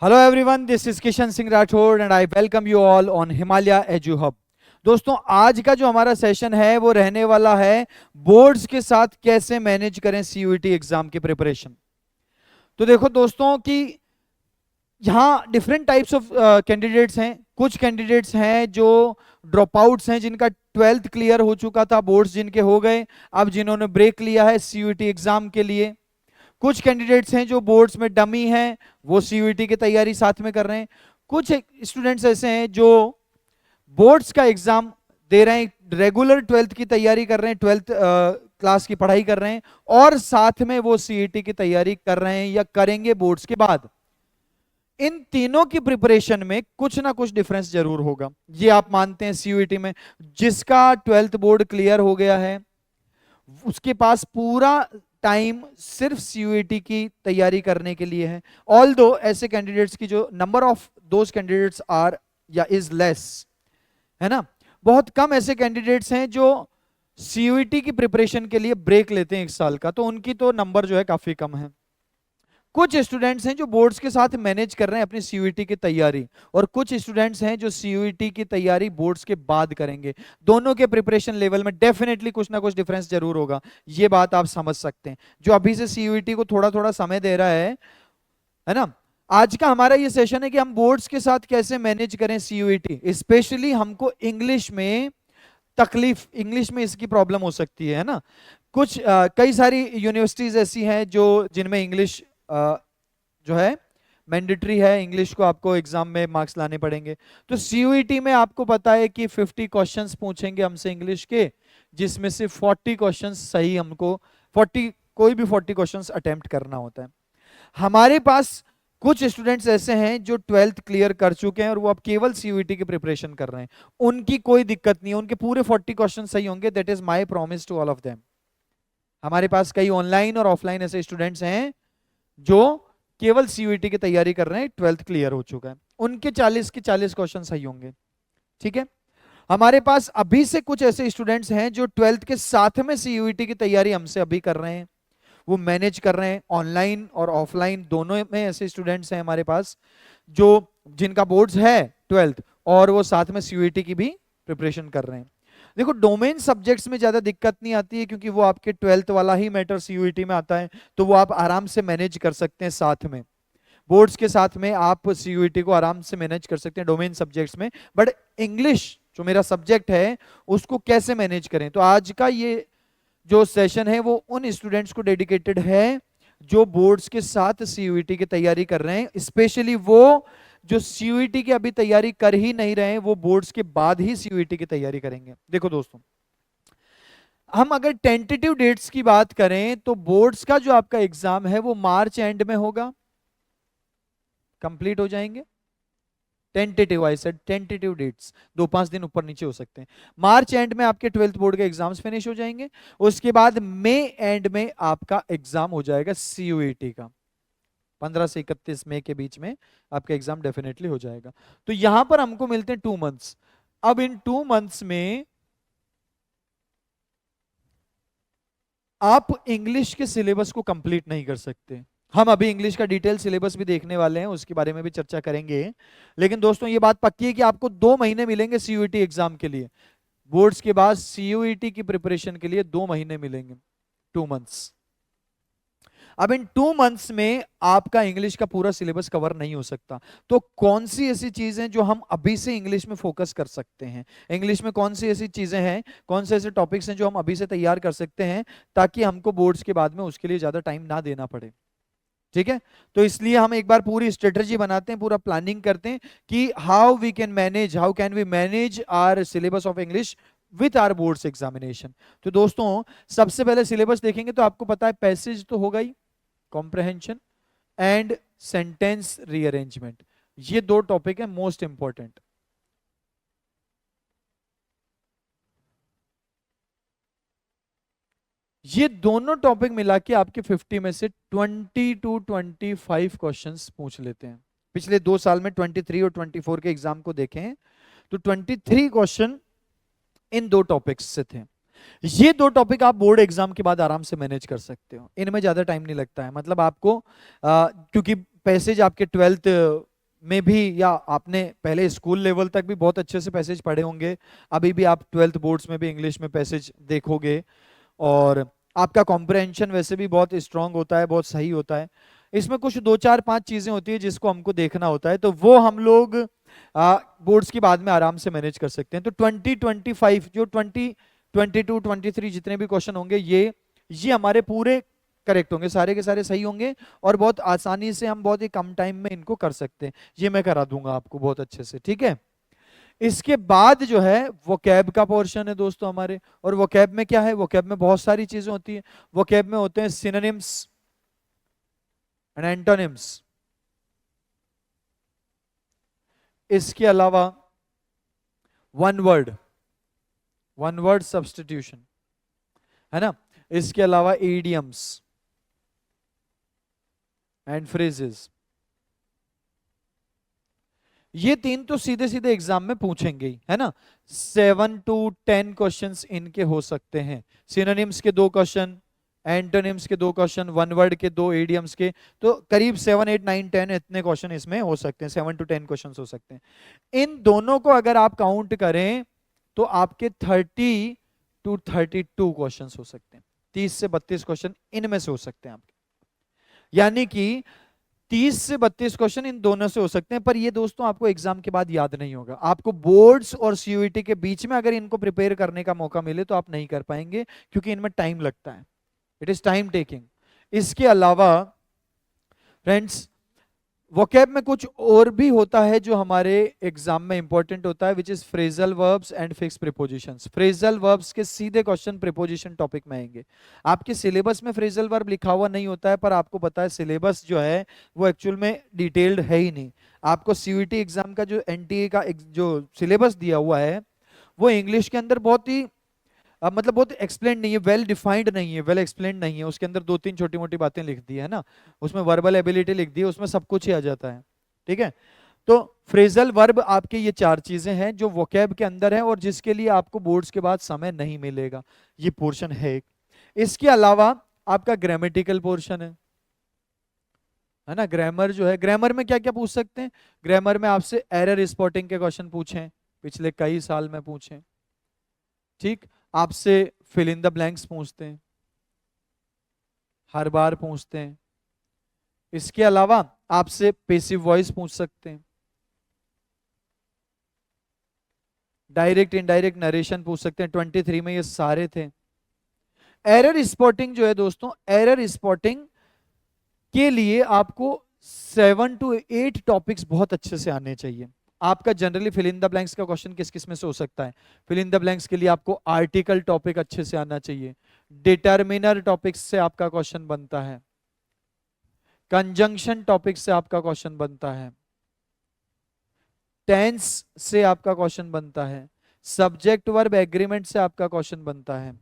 Hello everyone, this is Kishan Singh Rathore and I welcome you all on Himalaya edu hub. दोस्तों, आज का जो हमारा सेशन है वो रहने वाला है बोर्ड्स के साथ कैसे मैनेज करें सीयूईटी एग्जाम की प्रिपरेशन। तो देखो दोस्तों कि यहाँ डिफरेंट टाइप्स ऑफ कैंडिडेट्स हैं। कुछ कैंडिडेट्स हैं जो ड्रॉप आउट्स हैं, जिनका 12th क्लियर हो चुका था, बोर्ड्स जिनके हो गए, अब जिन्होंने ब्रेक लिया है सीयूईटी एग्जाम के लिए। कुछ कैंडिडेट्स हैं जो बोर्ड्स में डमी हैं, वो सीयूईटी की तैयारी साथ में कर रहे हैं। कुछ स्टूडेंट्स ऐसे हैं जो बोर्ड्स का एग्जाम दे रहे हैं, रेगुलर 12th की तैयारी कर रहे हैं, 12th क्लास की पढ़ाई कर रहे हैं, और साथ में वो सीईटी की तैयारी कर रहे हैं या करेंगे बोर्ड्स के बाद। इन तीनों की प्रिपरेशन में कुछ ना कुछ डिफरेंस जरूर होगा, ये आप मानते हैं। सीयूईटी में जिसका 12th बोर्ड क्लियर हो गया है, उसके पास पूरा टाइम सिर्फ सीयूईटी की तैयारी करने के लिए है। ऑल दो ऐसे कैंडिडेट्स की जो number of those candidates are या इज लेस, है ना, बहुत कम ऐसे कैंडिडेट्स हैं जो सीयूईटी की प्रिपरेशन के लिए ब्रेक लेते हैं 1 साल का, तो उनकी तो नंबर जो है काफी कम है। कुछ स्टूडेंट्स हैं जो बोर्ड्स के साथ मैनेज कर रहे हैं अपनी सीयूईटी की तैयारी, और कुछ स्टूडेंट्स हैं जो सीयूईटी की तैयारी बोर्ड्स के बाद करेंगे। दोनों के प्रिपरेशन लेवल में डेफिनेटली कुछ ना कुछ डिफरेंस जरूर होगा, ये बात आप समझ सकते हैं। जो अभी से सीयूईटी को थोड़ा थोड़ा समय दे रहा है ना। आज का हमारा ये सेशन है कि हम बोर्ड्स के साथ कैसे मैनेज करें सीयूईटी। स्पेशली हमको इंग्लिश में तकलीफ, इंग्लिश में इसकी प्रॉब्लम हो सकती है ना। कुछ कई सारी यूनिवर्सिटीज ऐसी हैं जो जिनमें इंग्लिश जो है मैंडेटरी है, इंग्लिश को आपको एग्जाम में मार्क्स लाने पड़ेंगे। तो सीयूईटी में आपको पता है कि 50 क्वेश्चंस पूछेंगे हमसे इंग्लिश के, जिसमें से 40 क्वेश्चंस सही हमको 40 कोई भी 40 क्वेश्चंस अटेम्प्ट करना होता है। हमारे पास कुछ स्टूडेंट्स ऐसे हैं जो 12th क्लियर कर चुके हैं और वो अब केवल सीयूईटी की प्रिपरेशन कर रहे हैं। उनकी कोई दिक्कत नहीं है, उनके पूरे 40 क्वेश्चन सही होंगे। That is my promise to all of them. हमारे पास कई ऑनलाइन और ऑफलाइन ऐसे स्टूडेंट्स हैं जो केवल सीयूईटी की तैयारी कर रहे हैं, 12th क्लियर हो चुका है, उनके 40 के 40 क्वेश्चन सही होंगे। ठीक है। हमारे पास अभी से कुछ ऐसे स्टूडेंट्स हैं जो 12th के साथ में सीयूईटी की तैयारी हमसे अभी कर रहे हैं, वो मैनेज कर रहे हैं, ऑनलाइन और ऑफलाइन दोनों में ऐसे स्टूडेंट्स हैं हमारे पास जो जिनका बोर्ड्स है 12th, और वो साथ में सीयूईटी की भी प्रिपरेशन कर रहे हैं। देखो, डोमेन सब्जेक्ट्स में ज्यादा दिक्कत नहीं आती है, क्योंकि वो आपके 12th वाला ही मैटर सीयूईटी में आता है, तो वो आप आराम से मैनेज कर सकते हैं। साथ में बोर्ड्स के साथ में आप सीयूईटी को आराम से मैनेज कर सकते हैं डोमेन सब्जेक्ट्स में। बट इंग्लिश जो मेरा सब्जेक्ट है उसको कैसे मैनेज करें, तो आज का ये जो सेशन है वो उन स्टूडेंट्स को डेडिकेटेड है जो बोर्ड्स के साथ सीयूईटी की तैयारी कर रहे हैं। स्पेशली वो जो सीयूईटी की अभी तैयारी कर ही नहीं रहे हैं, वो बोर्ड्स के बाद ही सीयूईटी की तैयारी करेंगे। देखो दोस्तों, हम अगर टेंटेटिव डेट्स की बात करें तो बोर्ड्स का जो आपका एग्जाम है वो मार्च एंड में होगा, कंप्लीट हो जाएंगे। Tentative, I said tentative dates, 2-5 दिन ऊपर नीचे हो सकते हैं। मार्च एंड में आपके 12th बोर्ड के एग्जाम्स फिनिश हो जाएंगे। उसके बाद मई एंड में आपका एग्जाम हो जाएगा सीयूईटी का। 15 से 31 मई के बीच में आपका एग्जाम डेफिनेटली हो जाएगा। तो यहां पर हमको मिलते हैं 2 मंथ्स। अब इन 2 मंथ्स में आप इंग्लिश के सिलेबस को कंप्लीट नहीं कर सकते। हम अभी इंग्लिश का डिटेल सिलेबस भी देखने वाले हैं, उसके बारे में भी चर्चा करेंगे। लेकिन दोस्तों, ये बात पक्की है कि आपको 2 महीने मिलेंगे सीयूईटी एग्जाम के लिए। बोर्ड्स के बाद सीयूईटी की प्रिपरेशन के लिए 2 महीने मिलेंगे, 2 मंथ्स। अब इन 2 मंथ्स में आपका इंग्लिश का पूरा सिलेबस कवर नहीं हो सकता। तो कौन सी ऐसी चीजें जो हम अभी से इंग्लिश में फोकस कर सकते हैं, इंग्लिश में कौन सी ऐसी चीजें हैं, कौन से ऐसे टॉपिक्स हैं जो हम अभी से तैयार कर सकते हैं, ताकि हमको बोर्ड्स के बाद में उसके लिए ज्यादा टाइम ना देना पड़े। ठीक है। तो इसलिए हम एक बार पूरी स्ट्रेटजी बनाते हैं, पूरा प्लानिंग करते हैं कि how can we manage our syllabus of English with our boards examination. तो दोस्तों, सबसे पहले सिलेबस देखेंगे तो आपको पता है पैसेज तो होगा ही, कॉम्प्रहेंशन एंड सेंटेंस रीअरेंजमेंट, ये 2 टॉपिक है मोस्ट इंपॉर्टेंट। ये दोनों टॉपिक मिला के आपके 50 में से 20 to 25 क्वेश्चंस पूछ लेते हैं। पिछले 2 साल में 23 और 24 के एग्जाम को देखें तो 23 क्वेश्चन इन 2 टॉपिक्स से थे। ये 2 टॉपिक आप बोर्ड एग्जाम के बाद आराम से मैनेज कर सकते हो, इनमें ज्यादा टाइम नहीं लगता है। मतलब आपको क्योंकि पैसेज आपके 12th में भी, या आपने पहले स्कूल लेवल तक भी बहुत अच्छे से पैसेज पढ़े होंगे, अभी भी आप 12th बोर्ड्स में भी इंग्लिश में पैसेज देखोगे, और आपका कॉम्प्रहेंशन वैसे भी बहुत स्ट्रांग होता है, बहुत सही होता है। इसमें कुछ दो चार पांच चीजें होती है जिसको हमको देखना होता है, तो वो हम लोग बोर्ड्स की बाद में आराम से मैनेज कर सकते हैं। तो 2025 जो 2022 23 जितने भी क्वेश्चन होंगे, ये हमारे पूरे करेक्ट होंगे, सारे के सारे सही होंगे, और बहुत आसानी से हम बहुत ही कम टाइम में इनको कर सकते हैं। ये मैं करा दूंगा आपको बहुत अच्छे से, ठीक है। इसके बाद जो है वोकैब का पोर्शन है दोस्तों हमारे, और वोकैब में क्या है, वोकैब में बहुत सारी चीजें होती है। वोकैब में होते हैं सिनोनिम्स एंड एंटोनिम्स, इसके अलावा वन वर्ड सब्स्टिट्यूशन, है ना, इसके अलावा इडियम्स एंड फ्रेजेस। ये तीन तो सीधे सीधे एग्जाम में पूछेंगे ही, है ना। 7 to 10 क्वेश्चंस इनके हो सकते हैं। सिनोनिम्स के 2 क्वेश्चन, एंटोनिम्स के 2 क्वेश्चन, वन वर्ड के 2, इडियम्स के, तो करीब 7 8 9 10 इतने क्वेश्चन इसमें हो सकते हैं। 7 to 10 क्वेश्चन हो सकते हैं। इन दोनों को अगर आप काउंट करें तो आपके 30 to 32 क्वेश्चन हो सकते हैं। 30 से 32 क्वेश्चन इनमें से हो सकते हैं आपके, यानी कि 30 से 32 क्वेश्चन इन दोनों से हो सकते हैं। पर ये दोस्तों आपको एग्जाम के बाद याद नहीं होगा। आपको बोर्ड्स और सीयूईटी के बीच में अगर इनको प्रिपेयर करने का मौका मिले तो आप नहीं कर पाएंगे, क्योंकि इनमें टाइम लगता है, इट इज टाइम टेकिंग। इसके अलावा फ्रेंड्स वोकैब में कुछ और भी होता है जो हमारे एग्जाम में इंपॉर्टेंट होता है, which is phrasal verbs and fix prepositions. Phrasal verbs के सीधे क्वेश्चन प्रीपोजिशन टॉपिक में आएंगे। आपके सिलेबस में फ्रेजल वर्ब लिखा हुआ नहीं होता है, पर आपको पता है सिलेबस जो है वो एक्चुअल में डिटेल्ड है ही नहीं। आपको सीयूईटी एग्जाम का जो एनटीए का जो सिलेबस दिया हुआ है वो इंग्लिश के अंदर बहुत ही मतलब बहुत एक्सप्लेन नहीं है, वेल डिफाइंड नहीं है, वेल एक्सप्लेन नहीं है। उसके अंदर 2 3 छोटी मोटी बातें लिख दी है ना, उसमें वर्बल एबिलिटी लिख दी है, उसमें सब कुछ ही आ जाता है, ठीक है। तो फ्रेजल वर्ब आपके ये 4 चीजें हैं जो वोकैब के अंदर है, और जिसके लिए आपको बोर्ड्स के बाद समय नहीं मिलेगा। ये पोर्शन है एक। इसके अलावा आपका ग्रामेटिकल पोर्शन है ना। ग्रामर जो है, ग्रामर में क्या क्या पूछ सकते हैं, ग्रामर में आपसे एरर स्पॉटिंग के क्वेश्चन पूछे, पिछले कई साल में पूछे, ठीक। आपसे फिल इन द ब्लैंक्स पूछते हैं, हर बार पूछते हैं। इसके अलावा आपसे पेसिव वॉइस पूछ सकते हैं, डायरेक्ट इनडायरेक्ट नरेशन पूछ सकते हैं। 23 में ये सारे थे। एरर स्पॉटिंग जो है दोस्तों, एरर स्पॉटिंग के लिए आपको 7 to 8 टॉपिक्स बहुत अच्छे से आने चाहिए। आपका generally fill in the blanks का क्वेश्चन किस किस में से हो सकता है। फिल इन द ब्लैंक्स के लिए आपको आर्टिकल टॉपिक अच्छे से आना चाहिए, डिटर्मिनर टॉपिक से आपका क्वेश्चन बनता है, कंजंक्शन टॉपिक से आपका क्वेश्चन बनता है, टेंस से आपका क्वेश्चन बनता है, सब्जेक्ट वर्ब एग्रीमेंट से आपका क्वेश्चन बनता है।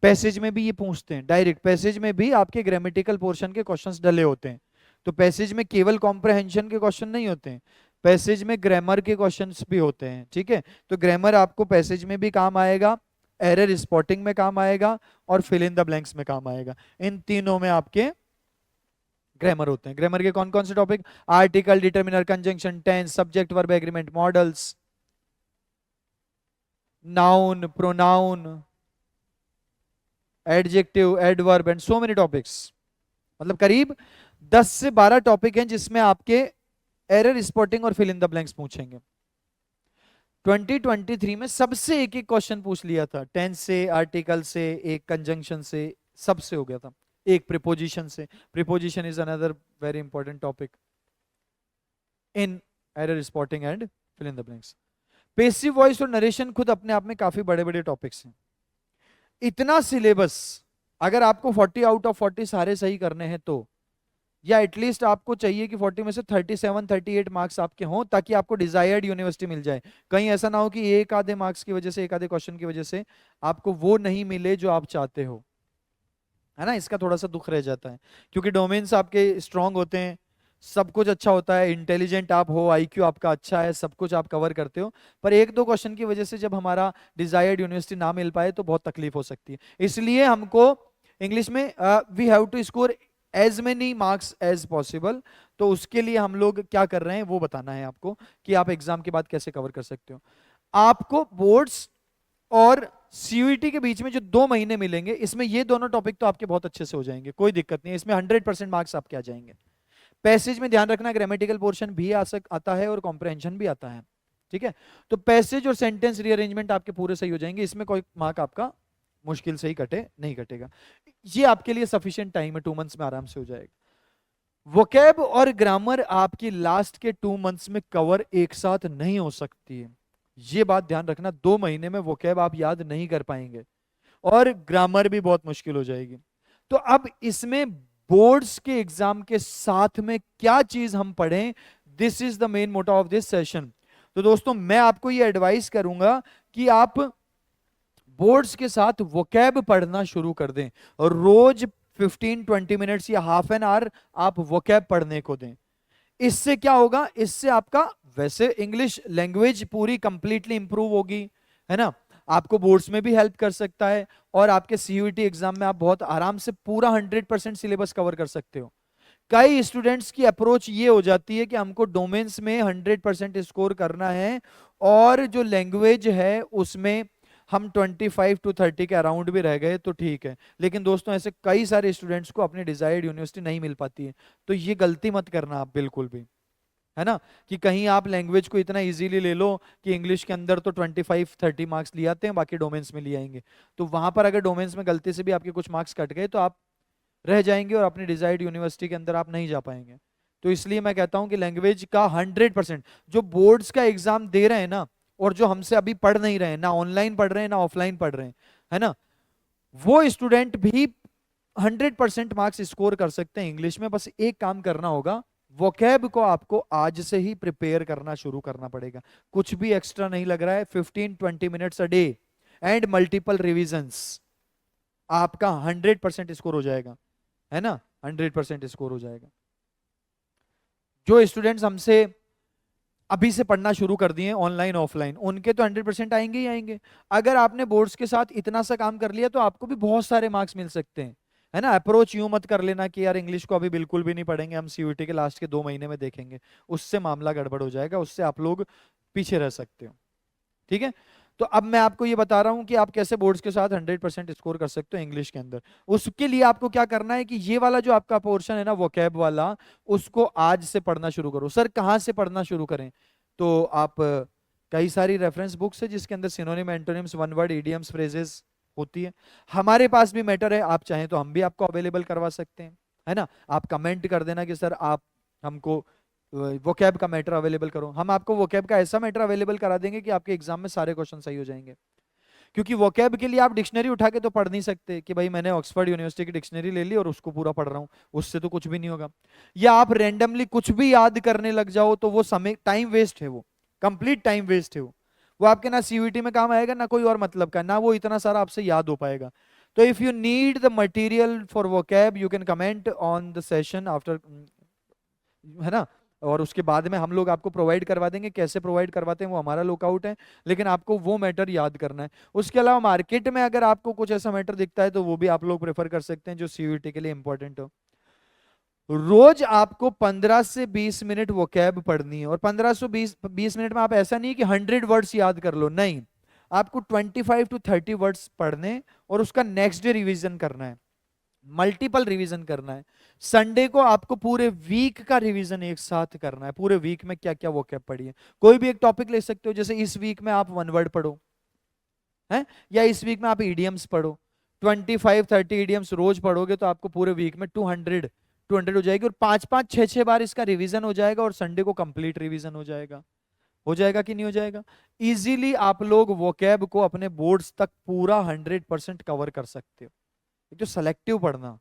पैसेज में भी ये पूछते हैं, डायरेक्ट पैसेज में भी आपके ग्रामेटिकल पोर्शन के क्वेश्चंस डले होते हैं। तो पैसेज में केवल कॉम्प्रहेंशन के क्वेश्चन नहीं होते हैं, पैसेज में ग्रामर के क्वेश्चंस भी होते हैं, ठीक है। तो ग्रामर आपको पैसेज में भी काम आएगा, एरर स्पॉटिंग में काम आएगा, और फिल इन द ब्लैंक्स में काम आएगा। इन तीनों में आपके ग्रामर होते हैं। ग्रामर के कौन कौन से topic, article, determiner, conjunction, tense, subject verb agreement, models, noun, pronoun, adjective, adverb and so many topics. मतलब करीब 10 से 12 टॉपिक हैं जिसमें आपके एरर स्पॉटिंग और फिल इन द ब्लैंक्स पूछेंगे। 2023 में सबसे एक एक क्वेश्चन पूछ लिया था, टेंस से, आर्टिकल से, एक कंजंक्शन से, सबसे हो गया था, एक प्रीपोजिशन से। Preposition is another very important topic in error spotting and fill in the blanks. Passive voice और नरेशन खुद अपने आप में काफी बड़े बड़े टॉपिक्स हैं। इतना सिलेबस अगर आपको 40 आउट ऑफ 40 सारे सही करने हैं तो, या एटलीस्ट आपको चाहिए कि 40 में से 37 38 मार्क्स आपके हों, ताकि आपको डिजायर्ड यूनिवर्सिटी मिल जाए। कहीं ऐसा ना हो कि एक आधे मार्क्स की वजह से, एक आधे क्वेश्चन की वजह से आपको वो नहीं मिले जो आप चाहते हो, है ना। इसका थोड़ा सा दुख रह जाता है, क्योंकि डोमेन्स आपके स्ट्रांग होते हैं, सब कुछ अच्छा होता है, इंटेलिजेंट आप हो, आईक्यू आपका अच्छा है, सब कुछ आप कवर करते हो, पर एक दो क्वेश्चन की वजह से जब हमारा डिजायर्ड यूनिवर्सिटी ना मिल पाए तो बहुत तकलीफ हो सकती है। इसलिए हमको इंग्लिश में we have to score as many marks as possible. तो उसके लिए हम लोग क्या कर रहे हैं वो बताना है आपको कि आप एग्जाम के बाद कैसे कवर कर सकते हो। आपको बोर्ड्स और सीयूईटी के बीच में जो 2 महीने मिलेंगे, इसमें ये दोनों टॉपिक तो आपके बहुत अच्छे से हो जाएंगे, कोई दिक्कत नहीं है, इसमें 100% मार्क्स आपके आ जाएंगे। पैसेज में ध्यान रखना, ग्रामेटिकल पोर्शन भी आता है और कॉम्प्रहेंशन भी आता है, ठीक है। तो पैसेज और सेंटेंस रीअरेंजमेंट आपके पूरे सही हो जाएंगे, इसमें कोई मार्क आपका मुश्किल से ही नहीं कटेगा। ये आपके लिए सफिशिएंट टाइम है, 2 मंथ्स में आराम से हो जाएगा। वोकैब और ग्रामर आपकी लास्ट के 2 मंथ्स में कवर एक साथ नहीं हो सकती है, ये बात ध्यान रखना। 2 महीने में वोकैब आप याद नहीं कर पाएंगे और ग्रामर भी बहुत मुश्किल हो जाएगी। तो अब इसमें बोर्ड्स के एग्जाम के साथ में क्या चीज हम पढ़ें, this is the main motive of this session. तो दोस्तों मैं आपको ये एडवाइस करूंगा कि आप बोर्ड्स के साथ वोकैब पढ़ना शुरू कर दें और रोज 15-20 मिनट्स या हाफ एन आवर आप वोकैब पढ़ने को दें। इससे क्या होगा, इससे आपका वैसे इंग्लिश लैंग्वेज पूरी कंप्लीटली इंप्रूव होगी, है ना। आपको बोर्ड्स में भी हेल्प कर सकता है और आपके सीयूईटी एग्जाम में आप बहुत आराम से पूरा 100% सिलेबस कवर कर सकते हो। कई स्टूडेंट्स की अप्रोच ये हो जाती है कि हमको डोमेन्स में 100% स्कोर करना है और जो लैंग्वेज है उसमें हम 25 to 30 के अराउंड भी रह गए तो ठीक है। लेकिन दोस्तों ऐसे कई सारे स्टूडेंट्स को अपनी डिजायर्ड यूनिवर्सिटी नहीं मिल पाती है, तो ये गलती मत करना आप बिल्कुल भी, है ना, कि कहीं आप लैंग्वेज को इतना इजीली ले लो कि इंग्लिश के अंदर तो 25-30 मार्क्स लिए आते हैं, बाकी डोमेन्स में लिए आएंगे। तो वहां पर अगर डोमेन्स में गलती से भी आपके कुछ मार्क्स कट गए तो आप रह जाएंगे और अपनी डिजायर्ड यूनिवर्सिटी के अंदर आप नहीं जा पाएंगे। तो इसलिए मैं कहता हूं कि लैंग्वेज का 100%, जो बोर्ड्स का एग्जाम दे रहे हैं ना और जो हमसे अभी पढ़ नहीं रहे हैं, ना ऑनलाइन पढ़ रहे हैं ना ऑफलाइन पढ़ रहे हैं, है ना, वो स्टूडेंट भी 100% मार्क्स स्कोर कर सकते हैं इंग्लिश में। बस एक काम करना होगा, वोकैब को आपको आज से ही प्रिपेयर करना शुरू करना पड़ेगा। कुछ भी एक्स्ट्रा नहीं लग रहा है, 15-20 minutes a day and multiple revisions, आपका 100% स्कोर हो जाएगा, है ना, 100% स्कोर हो जाएगा। जो स्टूडेंट्स हमसे अभी से पढ़ना शुरू कर दिए ऑनलाइन ऑफलाइन, उनके तो 100% आएंगे ही आएंगे। अगर आपने बोर्ड्स के साथ इतना सा काम कर लिया तो आपको भी बहुत सारे मार्क्स मिल सकते हैं, है ना। अप्रोच यूं मत कर लेना कि यार इंग्लिश को अभी बिल्कुल भी नहीं पढ़ेंगे, हम सीयूईटी के लास्ट के 2 महीने में देखेंगे, उससे मामला गड़बड़ हो जाएगा, उससे आप लोग पीछे रह सकते हो, ठीक है। तो अब मैं आपको ये बता रहा हूं कि आप कैसे बोर्ड्स के साथ 100% स्कोर कर सकते हो इंग्लिश के अंदर। उसके लिए आपको क्या करना है कि ये वाला जो आपका पोर्शन है ना वोकैब वाला, उसको आज से पढ़ना शुरू करो। सर कहाँ से पढ़ना शुरू करें, तो आप कई सारी रेफरेंस बुक्स है जिसके अंदर synonym, antonyms, one word idioms, phrases होती है। हमारे पास भी मैटर है, आप चाहें तो हम भी आपको अवेलेबल करवा सकते हैं, है ना। आप कमेंट कर देना कि सर आप हमको वोकैब का मैटर अवेलेबल करो, हम आपको वोकैब का ऐसा मैटर अवेलेबल करा देंगे कि आपके एग्जाम में सारे क्वेश्चन सही हो जाएंगे। क्योंकि वोकैब के लिए आप डिक्शनरी उठा के तो पढ़ नहीं सकते कि भाई मैंने ऑक्सफोर्ड यूनिवर्सिटी की डिक्शनरी ले ली और उसको पूरा पढ़ रहा हूं, उससे तो कुछ भी नहीं होगा। या आप रैंडमली कुछ भी याद करने लग जाओ तो वो समय टाइम वेस्ट है, वो कंप्लीट टाइम वेस्ट है। वो आपके ना सीयूईटी में काम आएगा ना कोई और मतलब का, ना वो इतना सारा आपसे याद हो पाएगा। तो if you need the material for vocab you can comment on the session after, है ना, और उसके बाद में हम लोग आपको प्रोवाइड करवा देंगे। कैसे प्रोवाइड करवाते हैं वो हमारा लुकआउट है, लेकिन आपको वो मैटर याद करना है। उसके अलावा मार्केट में अगर आपको कुछ ऐसा मैटर दिखता है तो वो भी आप लोग प्रेफर कर सकते हैं जो सीयूईटी के लिए इंपॉर्टेंट हो। रोज आपको 15 से 20 मिनट वोकैब पढ़नी है और 15 से 20 मिनट में आप ऐसा नहीं कि 100 वर्ड्स याद कर लो, नहीं, आपको 25 to 30 वर्ड्स पढ़ने और उसका नेक्स्ट डे रिवीजन करना है, मल्टीपल रिवीजन करना है। संडे को आपको पूरे वीक का रिवीजन एक साथ करना है, पूरे वीक में क्या क्या वोकैब पढ़ी है। कोई भी एक टॉपिक ले सकते हो, जैसे इस वीक में आप वन वर्ड पढ़ो, है, या इस वीक में आप इडियम्स पढ़ो। 25-30 इडियम्स रोज पढ़ोगे तो आपको पूरे वीक में 200 हो जाएगी और 5-5 6-6 बार इसका रिवीजन हो जाएगा और संडे को कंप्लीट रिवीजन हो जाएगा। हो जाएगा कि नहीं हो जाएगा? इजीली आप लोग वोकैब को अपने बोर्ड्स तक पूरा 100% कवर कर सकते हो। एक तो सेलेक्टिव पढ़ना,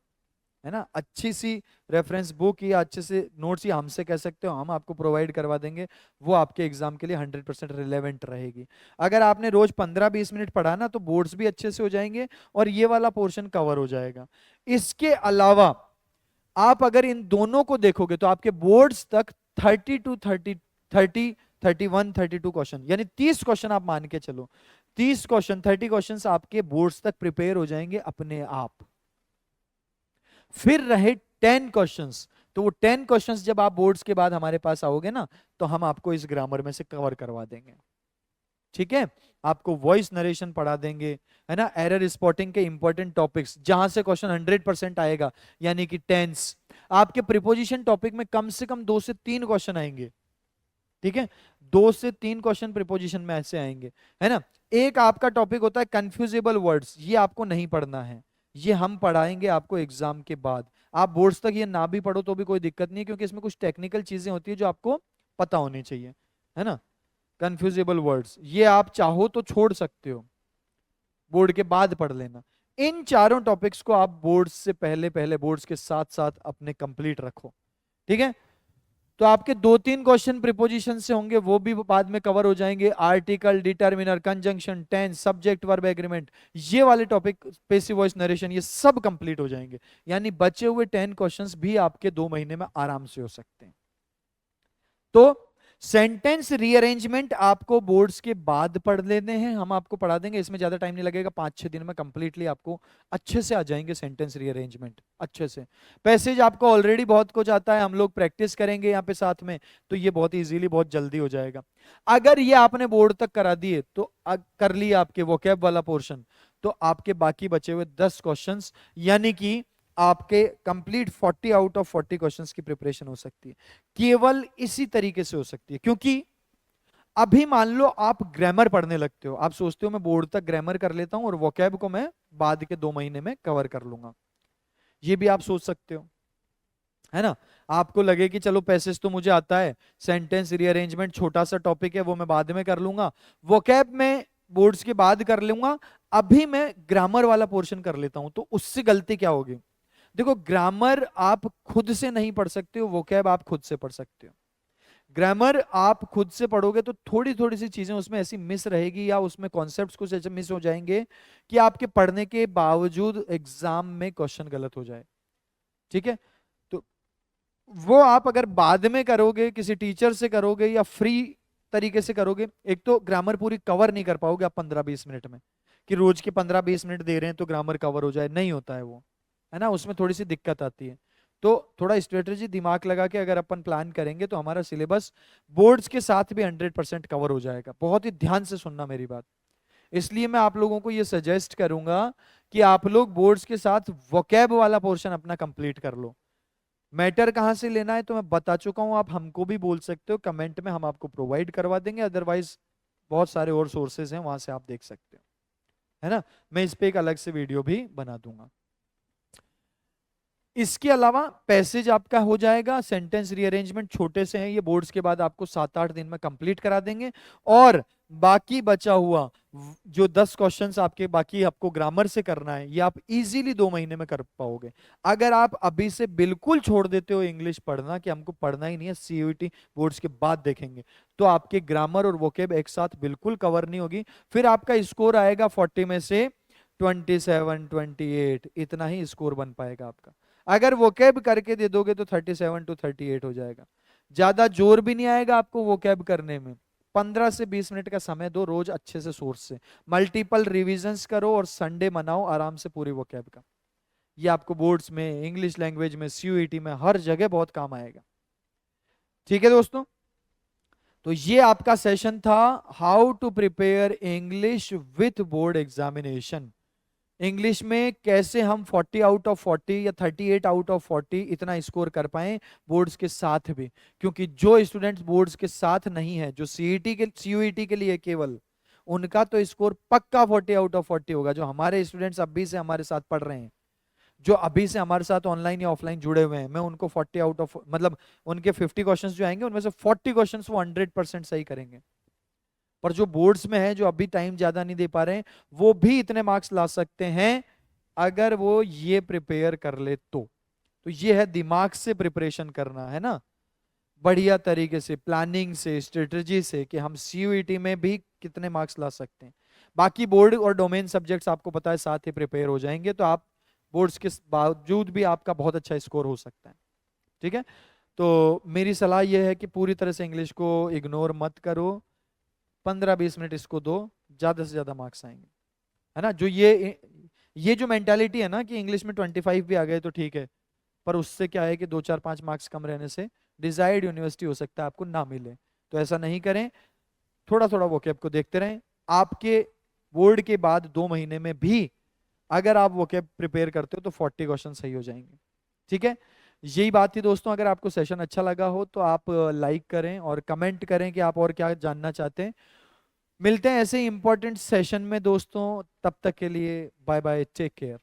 है ना, अच्छी सी रेफरेंस बुक या अच्छे से नोट्स या हमसे कह सकते हो, हम आपको प्रोवाइड करवा देंगे, वो आपके एग्जाम के लिए 100% रिलेवेंट रहेगी। अगर आपने रोज 15-20 मिनट पढ़ा ना तो बोर्ड्स भी अच्छे से हो जाएंगे और ये वाला पोर्शन कवर हो जाएगा। इसके अलावा आप अगर इन दोनों को देखोगे तो आपके बोर्ड्स तक 31-32 क्वेश्चन, यानी 30 क्वेश्चन आप मान के चलो, 30 क्वेश्चन 30 क्वेश्चन आपके बोर्ड्स तक प्रिपेयर हो जाएंगे अपने आप। फिर रहे 10 क्वेश्चंस। तो वो 10 क्वेश्चंस जब आप बोर्ड्स के बाद हमारे पास आओगे ना, तो हम आपको इस ग्रामर में से कवर करवा देंगे। ठीक है, आपको वॉइस नरेशन पढ़ा देंगे, है ना, एरर स्पॉटिंग के इंपॉर्टेंट टॉपिक्स जहां से क्वेश्चन 100% आएगा, यानी कि टेंस। आपके प्रीपोजिशन टॉपिक में कम से कम 2 से 3 क्वेश्चन आएंगे। ठीक है, 2 से 3 क्वेश्चन प्रीपोजिशन में ऐसे आएंगे, है ना। एक आपका टॉपिक होता है कंफ्यूजेबल वर्ड्स, ये आपको नहीं पढ़ना है, ये हम पढ़ाएंगे आपको एग्जाम के बाद। आप बोर्ड्स तक ये ना भी पढ़ो तो भी कोई दिक्कत नहीं है, क्योंकि इसमें कुछ टेक्निकल चीजें होती है जो आपको पता होनी चाहिए, है ना। कंफ्यूजेबल वर्ड्स ये आप चाहो तो छोड़ सकते हो, बोर्ड के बाद पढ़ लेना। इन चारों टॉपिक्स को आप बोर्ड से पहले पहले बोर्ड्स के साथ साथ अपने कंप्लीट रखो। ठीक है, तो आपके 2-3 क्वेश्चन प्रीपोजिशन से होंगे, वो भी बाद में कवर हो जाएंगे। Article, determiner, conjunction, tense, subject verb agreement, ये वाले टॉपिक, पैसिव वॉइस नरेशन, ये सब कंप्लीट हो जाएंगे। यानी बचे हुए 10 क्वेश्चंस भी आपके 2 महीने में आराम से हो सकते हैं। तो सेंटेंस रीअरेंजमेंट आपको बोर्ड्स के बाद पढ़ लेने हैं, हम आपको पढ़ा देंगे, इसमें ज्यादा टाइम नहीं लगेगा, 5-6 दिन में कंप्लीटली आपको अच्छे से आ जाएंगे सेंटेंस रीअरेंजमेंट अच्छे से। पैसेज आपको ऑलरेडी बहुत कुछ आता है, हम लोग प्रैक्टिस करेंगे यहाँ पे साथ में, तो ये बहुत इजीली बहुत जल्दी हो जाएगा। अगर ये आपने बोर्ड तक करा दिए तो कर लिया आपके वोकैब वाला पोर्शन, तो आपके बाकी बचे हुए 10 क्वेश्चंस, यानी कि आपके कंप्लीट 40 आउट ऑफ 40 क्वेश्चंस की प्रिपरेशन हो सकती है। केवल इसी तरीके से हो सकती है, क्योंकि अभी मान लो आप ग्रामर पढ़ने लगते हो, आप सोचते हो मैं बोर्ड तक ग्रामर कर लेता हूं और वोकैब को मैं बाद के 2 महीने में कवर कर लूंगा, ये भी आप सोच सकते हो, है ना। आपको लगे कि चलो पैसेज तो मुझे आता है, सेंटेंस रीअरेंजमेंट छोटा सा टॉपिक है, वो मैं बाद में कर लूंगा, वोकैब में बोर्ड्स के बाद कर लूंगा, अभी मैं ग्रामर वाला पोर्शन कर लेता हूं। तो उससे गलती क्या होगी? देखो, ग्रामर आप खुद से नहीं पढ़ सकते हो, वोकैब आप खुद से पढ़ सकते हो। ग्रामर आप खुद से पढ़ोगे तो थोड़ी थोड़ी सी चीजें उसमें ऐसी मिस रहेगी, या उसमें कॉन्सेप्ट्स कुछ ऐसे मिस हो जाएंगे कि आपके पढ़ने के बावजूद एग्जाम में क्वेश्चन गलत हो जाए। ठीक है, तो वो आप अगर बाद में करोगे, किसी टीचर से करोगे या फ्री तरीके से करोगे, एक तो ग्रामर पूरी कवर नहीं कर पाओगे आप 15-20 मिनट में, कि रोज के 15-20 मिनट दे रहे हैं तो ग्रामर कवर हो जाए, नहीं होता है वो, है ना। उसमें थोड़ी सी दिक्कत आती है। तो थोड़ा स्ट्रेटेजी दिमाग लगा के अगर अपन प्लान करेंगे तो हमारा सिलेबस बोर्ड्स के साथ भी 100% कवर हो जाएगा। बहुत ही ध्यान से सुनना मेरी बात। इसलिए मैं आप लोगों को ये सजेस्ट करूंगा कि आप लोग बोर्ड्स के साथ वोकैब वाला पोर्शन अपना कंप्लीट कर लो। मैटर कहां से लेना है तो मैं बता चुका हूं, आप हमको भी बोल सकते हो कमेंट में, हम आपको प्रोवाइड करवा देंगे, अदरवाइज बहुत सारे और सोर्सेज हैं, वहां से आप देख सकते हो, है ना। मैं इस पे एक अलग से वीडियो भी बना दूंगा। इसके अलावा पैसेज आपका हो जाएगा, सेंटेंस रीअरेंजमेंट छोटे से हैं, ये बोर्ड्स के बाद आपको 7-8 दिन में कंप्लीट करा देंगे। और बाकी बचा हुआ जो 10 क्वेश्चंस आपके बाकी आपको ग्रामर से करना है, ये आप इजीली 2 महीने में कर पाओगे। अगर आप अभी से बिल्कुल छोड़ देते हो इंग्लिश पढ़ना, कि हमको पढ़ना ही नहीं है, सीयूईटी बोर्ड्स के बाद देखेंगे, तो आपके ग्रामर और वोकेब एक साथ बिल्कुल कवर नहीं होगी। फिर आपका स्कोर आएगा 40 में से 27-28, इतना ही स्कोर बन पाएगा आपका। अगर वोकैब करके दे दोगे तो 37-38 हो जाएगा। ज्यादा जोर भी नहीं आएगा आपको वोकैब करने में। 15 से 20 मिनट का समय दो रोज अच्छे से सोर्स से, मल्टीपल रिविजन्स करो और संडे मनाओ आराम से पूरी वोकैब का। ये आपको बोर्ड्स में, इंग्लिश लैंग्वेज में, सीयूईटी में, हर जगह बहुत काम आएगा। ठीक है दोस्तों, तो ये आपका सेशन था, how to prepare English with board examination. English में कैसे हम 40 आउट ऑफ 40 या 38 आउट ऑफ 40 इतना स्कोर कर पाए बोर्ड्स के साथ भी। क्योंकि जो स्टूडेंट्स बोर्ड्स के साथ नहीं है, जो सीईटी के सीयूईटी के लिए केवल, उनका तो स्कोर पक्का 40 आउट ऑफ 40 होगा। जो हमारे स्टूडेंट्स अभी से हमारे साथ पढ़ रहे हैं, जो अभी से हमारे साथ ऑनलाइन या ऑफलाइन जुड़े हुए हैं, मैं उनको 40 आउट ऑफ, मतलब उनके 50 क्वेश्चंस जो आएंगे उनमें से 40 क्वेश्चंस वो 100% सही करेंगे। पर जो बोर्ड्स में है, जो अभी टाइम ज्यादा नहीं दे पा रहे हैं, वो भी इतने मार्क्स ला सकते हैं अगर वो ये प्रिपेयर कर ले तो ये है दिमाग से प्रिपरेशन करना, है ना, बढ़िया तरीके से, प्लानिंग से, स्ट्रेटजी से, कि हम सीयूईटी में भी कितने मार्क्स ला सकते हैं। बाकी बोर्ड और डोमेन सब्जेक्ट्स आपको पता है साथ ही प्रिपेयर हो जाएंगे, तो आप बोर्ड्स के बावजूद भी आपका बहुत अच्छा स्कोर हो सकता है। ठीक है, तो मेरी सलाह यह है कि पूरी तरह से इंग्लिश को इग्नोर मत करो, 15-20 मिनट इसको दो, ज्यादा से ज्यादा मार्क्स आएंगे, है ना। जो ये जो मेंटालिटी है ना कि इंग्लिश में 25 भी आ गए तो ठीक है, पर उससे क्या है कि 2 4 5 मार्क्स कम रहने से डिजायर्ड यूनिवर्सिटी हो सकता है आपको ना मिले। तो ऐसा नहीं करें, थोड़ा थोड़ा वोकैब को देखते रहें। आपके बोर्ड के बाद 2 महीने में भी अगर आप वोकैब प्रिपेयर करते हो तो 40 क्वेश्चन सही हो जाएंगे। ठीक है, यही बात थी दोस्तों। अगर आपको सेशन अच्छा लगा हो तो आप लाइक करें और कमेंट करें कि आप और क्या जानना चाहते हैं। मिलते हैं ऐसे ही इंपॉर्टेंट सेशन में दोस्तों, तब तक के लिए बाय बाय, टेक केयर।